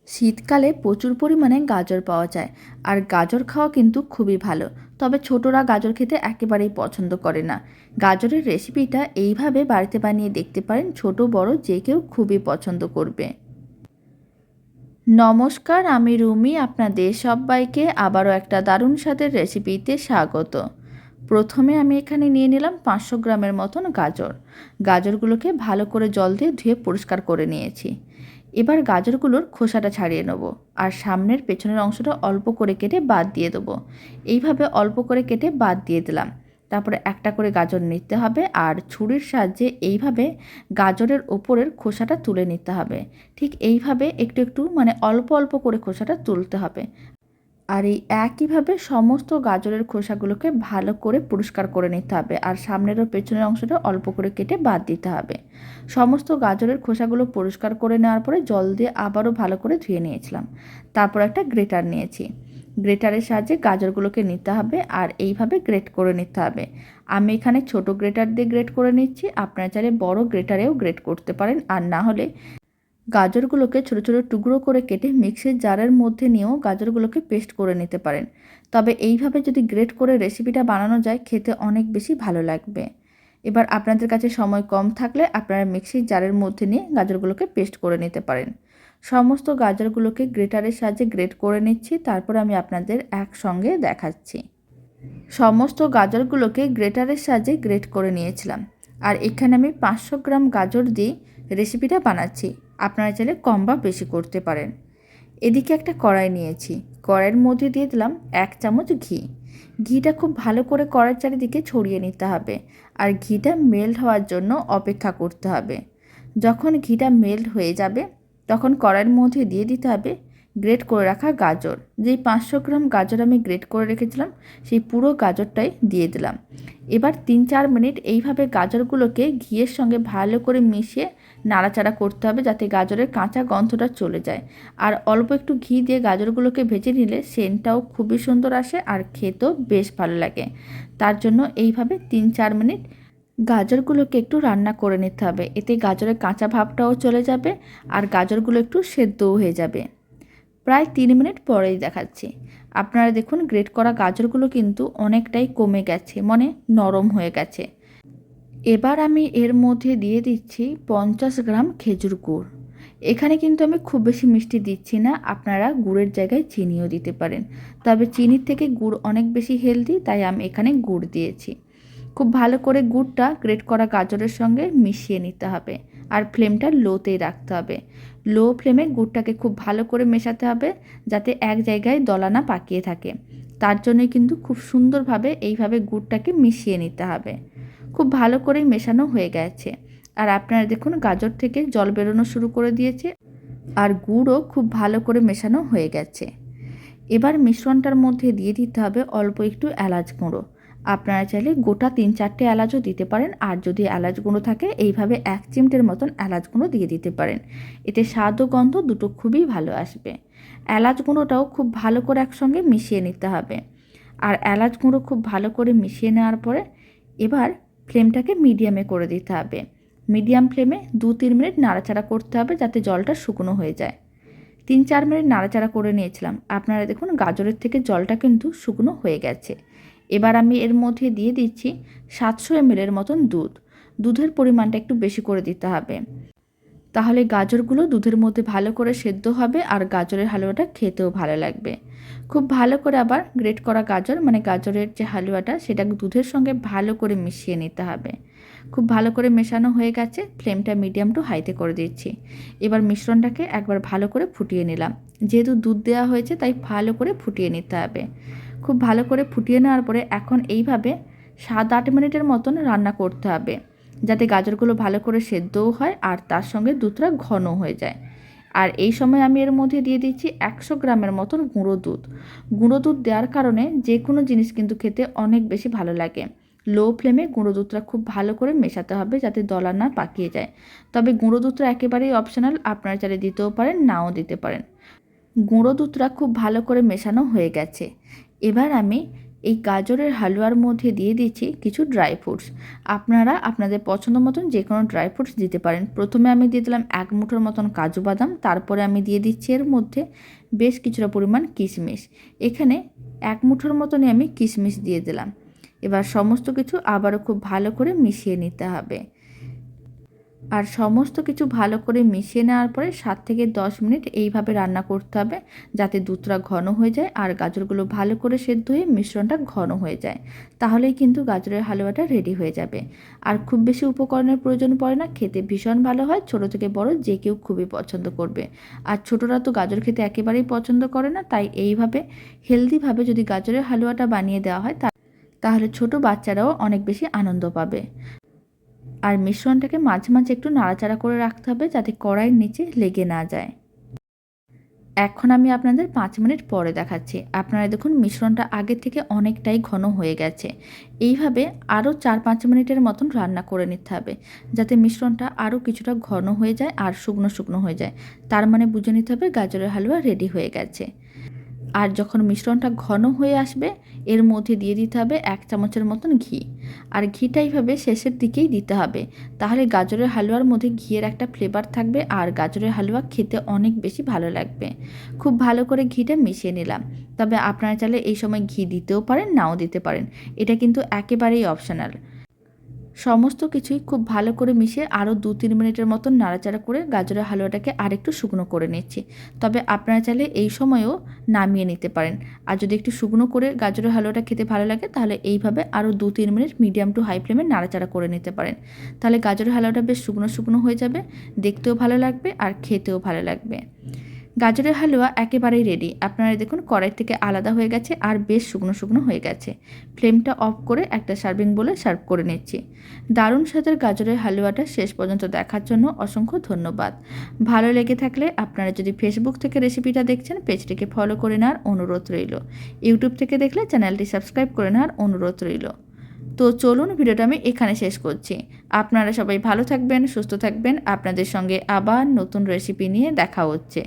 শীতকালে প্রচুর পরিমাণে গাজর পাওয়া যায় আর গাজর খাওয়া কিন্তু খুবই ভালো। তবে ছোটরা গাজর খেতে একেবারেই পছন্দ করে না। গাজরের রেসিপিটা এইভাবে বাড়িতে বানিয়ে দেখতে পারেন, ছোট বড় যে কেউ খুবই পছন্দ করবে। নমস্কার, আমি রুমি, আপনাদের সবাইকে আবারও একটা দারুণ স্বাদের রেসিপিতে স্বাগত। প্রথমে আমি এখানে নিয়ে নিলাম 500 গ্রামের মতন গাজর। গাজরগুলোকে ভালো করে জল দিয়ে ধুয়ে পরিষ্কার করে নিয়েছি। এবার গাজরগুলোর খোসাটা ছাড়িয়ে নেব আর সামনের পেছনের অংশটা অল্প করে কেটে বাদ দিয়ে দেবো। এইভাবে অল্প করে কেটে বাদ দিয়ে দিলাম। তারপরে একটা করে গাজর নিতে হবে আর ছুরির সাহায্যে এইভাবে গাজরের ওপরের খোসাটা তুলে নিতে হবে। ঠিক এইভাবে একটু একটু অল্প অল্প করে খোসাটা তুলতে হবে। আর এই একইভাবে সমস্ত গাজরের খোসাগুলোকে ভালো করে পরিষ্কার করে নিতে হবে আর সামনের ও পেছনের অংশটা অল্প করে কেটে বাদ দিতে হবে। সমস্ত গাজরের খোসাগুলো পরিষ্কার করে নেওয়ার পরে জল দিয়ে আবারও ভালো করে ধুয়ে নিয়েছিলাম। তারপর একটা গ্রেটার নিয়েছি। গ্রেটারের সাহায্যে গাজরগুলোকে নিতে হবে আর এইভাবে গ্রেট করে নিতে হবে। আমি এখানে ছোট গ্রেটার দিয়ে গ্রেট করে নিচ্ছি, আপনারা চাইলে বড় গ্রেটারেও গ্রেট করতে পারেন। আর না হলে গাজরগুলোকে ছোট ছোট টুকরো করে কেটে মিক্সির জারের মধ্যে নিয়েও গাজরগুলোকে পেস্ট করে নিতে পারেন। তবে এইভাবে যদি গ্রেট করে রেসিপিটা বানানো যায়, খেতে অনেক বেশি ভালো লাগবে। এবার আপনাদের কাছে সময় কম থাকলে আপনারা মিক্সির জারের মধ্যে নিয়ে গাজরগুলোকে পেস্ট করে নিতে পারেন। সমস্ত গাজরগুলোকে গ্রেটারের সাহায্যে গ্রেট করে নিচ্ছি, তারপর আমি আপনাদের একসঙ্গে দেখাচ্ছি। সমস্ত গাজরগুলোকে গ্রেটারের সাহায্যে গ্রেট করে নিয়েছিলাম। আর এখানে আমি 500 গ্রাম গাজর দিয়ে রেসিপিটা বানাচ্ছি। আপনারা চাইলে কম বা বেশি করতে পারেন। এদিকে একটা কড়াই নিয়েছি। কড়াইয়ের মধ্যে দিয়ে দিলাম 1 চামচ ঘি। ঘিটা খুব ভালো করে কড়াইয়ের চারিদিকে ছড়িয়ে নিতে হবে আর ঘিটা মেল্ট হওয়ার জন্য অপেক্ষা করতে হবে। যখন ঘিটা মেল্ট হয়ে যাবে তখন কড়াইয়ের মধ্যে দিয়ে দিতে হবে গ্রেট করে রাখা গাজর। যেই 500 গ্রাম গাজর আমি গ্রেট করে রেখেছিলাম সেই পুরো গাজরটাই দিয়ে দিলাম। এবার 3-4 মিনিট এইভাবে গাজরগুলোকে ঘিয়ের সঙ্গে ভালো করে মিশিয়ে নাড়াচাড়া করতে হবে যাতে গাজরের কাঁচা গন্ধটা চলে যায়। আর অল্প একটু ঘি দিয়ে গাজরগুলোকে ভেজে নিলে সেন্টটাও খুবই সুন্দর আসে আর খেতেও বেশ ভালো লাগে। তার জন্য এইভাবে 3-4 মিনিট গাজরগুলোকে একটু রান্না করে নিতে হবে। এতে গাজরের কাঁচা ভাবটাও চলে যাবে আর গাজরগুলো একটু সেদ্ধও হয়ে যাবে। প্রায় 3 মিনিট পরেই দেখাচ্ছি। আপনারা দেখুন গ্রেট করা গাজরগুলো কিন্তু অনেকটাই কমে গেছে, নরম হয়ে গেছে। এবার আমি এর মধ্যে দিয়ে দিচ্ছি 50 গ্রাম খেজুর গুড়। এখানে কিন্তু আমি খুব বেশি মিষ্টি দিচ্ছি না, আপনারা গুড়ের জায়গায় চিনিও দিতে পারেন। তবে চিনির থেকে গুড় অনেক বেশি হেলদি, তাই আমি এখানে গুড় দিয়েছি। খুব ভালো করে গুড়টা গ্রেট করা গাজরের সঙ্গে মিশিয়ে নিতে হবে আর ফ্লেমটা লোতেই রাখতে হবে। লো ফ্লেমে গুড়টাকে খুব ভালো করে মেশাতে হবে যাতে এক জায়গায় দলা না পাকিয়ে থাকে। তার জন্যই কিন্তু খুব সুন্দরভাবে এইভাবে গুড়টাকে মিশিয়ে নিতে হবে। খুব ভালো করেই মেশানো হয়ে গেছে আর আপনারা দেখুন গাজর থেকে জল বেরোনো শুরু করে দিয়েছে আর গুড়ও খুব ভালো করে মেশানো হয়ে গেছে। এবার মিশ্রণটার মধ্যে দিয়ে দিতে হবে অল্প একটু এলাচ গুঁড়ো। আপনারা চাইলে গোটা 3-4টে এলাচও দিতে পারেন আর যদি এলাচ গুঁড়ো থাকে এইভাবে 1 চিমটের মতন এলাচ গুঁড়ো দিয়ে দিতে পারেন। এতে স্বাদ ও গন্ধ দুটো খুবই ভালো আসবে। এলাচ গুঁড়োটাও খুব ভালো করে একসঙ্গে মিশিয়ে নিতে হবে। আর এলাচ গুঁড়ো খুব ভালো করে মিশিয়ে নেওয়ার পরে এবার ফ্লেমটাকে মিডিয়ামে করে দিতে হবে। মিডিয়াম ফ্লেমে 2-3 মিনিট নাড়াচাড়া করতে হবে যাতে জলটা শুকনো হয়ে যায়। 3-4 মিনিট নাড়াচাড়া করে নিয়েছিলাম। আপনারা দেখুন গাজরের থেকে জলটা কিন্তু শুকনো হয়ে গেছে। এবার আমি এর মধ্যে দিয়ে দিচ্ছি 700 ml মতন দুধ। দুধের পরিমাণটা একটু বেশি করে দিতে হবে, তাহলে গাজরগুলো দুধের মধ্যে ভালো করে সেদ্ধ হবে আর গাজরের হালুয়াটা খেতেও ভালো লাগবে। খুব ভালো করে আবার গ্রেট করা গাজর গাজরের যে হালুয়াটা সেটা দুধের সঙ্গে ভালো করে মিশিয়ে নিতে হবে। খুব ভালো করে মেশানো হয়ে গেছে, ফ্লেমটা মিডিয়াম টু হাইতে করে দিচ্ছি। এবার মিশ্রণটাকে একবার ভালো করে ফুটিয়ে নিলাম। যেহেতু দুধ দেওয়া হয়েছে তাই ভালো করে ফুটিয়ে নিতে হবে। খুব ভালো করে ফুটিয়ে নেওয়ার পরে এখন এইভাবে 7-8 মিনিটের মতন রান্না করতে হবে যাতে গাজরগুলো ভালো করে সেদ্ধও হয় আর তার সঙ্গে দুধটা ঘন হয়ে যায়। আর এই সময় আমি এর মধ্যে দিয়ে দিচ্ছি 100 গ্রামের মতন গুঁড়ো দুধ। গুঁড়ো দুধ দেওয়ার কারণে যে কোনো জিনিস কিন্তু খেতে অনেক বেশি ভালো লাগে। লো ফ্লেমে গুঁড়ো দুধটা খুব ভালো করে মেশাতে হবে যাতে দলা না পাকিয়ে যায়। তবে গুঁড়ো দুধটা একেবারেই অপশনাল, আপনারা চাইলে দিতেও পারেন, নাও দিতে পারেন। গুঁড়ো দুধটা খুব ভালো করে মেশানো হয়ে গেছে। এবার আমি এই গাজরের হালুয়ার মধ্যে দিয়ে দিচ্ছি কিছু ড্রাই ফ্রুটস। আপনারা আপনাদের পছন্দ মতন যে কোনো ড্রাই ফ্রুটস দিতে পারেন। প্রথমে আমি দিয়ে দিলাম 1 মুঠোর মতন কাজু বাদাম, তারপরে আমি দিয়ে দিচ্ছি এর মধ্যে বেশ কিছুটা পরিমাণ কিশমিশ। এখানে 1 মুঠোর মতনই আমি কিশমিশ দিয়ে দিলাম। এবার সমস্ত কিছু আবারও খুব ভালো করে মিশিয়ে নিতে হবে। আর সমস্ত কিছু ভালো করে মিশিয়ে নেওয়ার পরে 7 থেকে 10 মিনিট এইভাবে রান্না করতে হবে, যাতে দুধটা ঘন হয়ে যায় আর গাজরগুলো ভালো করে সেদ্ধ হয়ে মিশ্রণটা ঘন হয়ে যায়। তাহলেই কিন্তু গাজরের হালুয়াটা রেডি হয়ে যাবে। আর খুব বেশি উপকরণের প্রয়োজন পড়ে না, খেতে ভীষণ ভালো হয়। ছোট থেকে বড় যে কেউ খুবই পছন্দ করবে। আর ছোটরা তো গাজর খেতে একেবারেই পছন্দ করে না, তাই এইভাবে হেলদিভাবে যদি গাজরের হালুয়াটা বানিয়ে দেওয়া হয় তাহলে ছোট বাচ্চারাও অনেক বেশি আনন্দ পাবে। আর মিশ্রণটাকে মাঝে মাঝে একটু নাড়াচাড়া করে রাখতে হবে, যাতে কড়াইয়ের নিচে লেগে না যায়। এখন আমি আপনাদের 5 মিনিট পরে দেখাচ্ছি। আপনারা দেখুন মিশ্রণটা আগের থেকে অনেকটাই ঘন হয়ে গেছে। এইভাবে আরও 4-5 মিনিটের মতন রান্না করে নিতে হবে, যাতে মিশ্রণটা আরও কিছুটা ঘন হয়ে যায় আর শুকনো শুকনো হয়ে যায়। তার মানে বুঝে নিতে হবে গাজরের হালুয়া রেডি হয়ে গেছে। আর যখন মিশ্রণটা ঘন হয়ে আসবে, এর মধ্যে দিয়ে দিতে হবে 1 চামচের মতন ঘি। আর ঘিটা এইভাবে শেষের দিকেই দিতে হবে, তাহলে গাজরের হালুয়ার মধ্যে ঘিয়ের একটা ফ্লেভার থাকবে আর গাজরের হালুয়া খেতে অনেক বেশি ভালো লাগবে। খুব ভালো করে ঘিটা মিশিয়ে নিলাম। তবে আপনারা চাইলে এই সময় ঘি দিতেও পারেন, নাও দিতে পারেন। এটা কিন্তু একেবারেই অপশনাল। সমস্ত কিছুই খুব ভালো করে মিশিয়ে আরও 2-3 মিনিটের মতন নাড়াচাড়া করে গাজরের হালুয়াটাকে আরেকটু শুকনো করে নিচ্ছি। তবে আপনারা চাইলে এই সময়েও নামিয়ে নিতে পারেন। আর যদি একটু শুকনো করে গাজরের হালুয়াটা খেতে ভালো লাগে, তাহলে এইভাবে আরও 2-3 মিনিট মিডিয়াম টু হাই ফ্লেমে নাড়াচাড়া করে নিতে পারেন। তাহলে গাজরের হালুয়াটা বেশ শুকনো শুকনো হয়ে যাবে, দেখতেও ভালো লাগবে আর খেতেও ভালো লাগবে। গাজরের হালুয়া একেবারেই রেডি। আপনারা দেখুন কড়াই থেকে আলাদা হয়ে গেছে আর বেশ শুকনো শুকনো হয়ে গেছে। ফ্লেমটা অফ করে একটা সার্ভিং বোলে সার্ভ করে নিচ্ছি। দারুণ স্বাদের গাজরের হালুয়াটা শেষ পর্যন্ত দেখার জন্য অসংখ্য ধন্যবাদ। ভালো লেগে থাকলে আপনারা যদি ফেসবুক থেকে রেসিপিটা দেখছেন, পেজটিকে ফলো করে নেওয়ার অনুরোধ রইল। ইউটিউব থেকে দেখলে চ্যানেলটি সাবস্ক্রাইব করে নেওয়ার অনুরোধ রইল। তো চলুন ভিডিওটা আমি এখানে শেষ করছি। আপনারা সবাই ভালো থাকবেন, সুস্থ থাকবেন। আপনাদের সঙ্গে আবার নতুন রেসিপি নিয়ে দেখা হচ্ছে।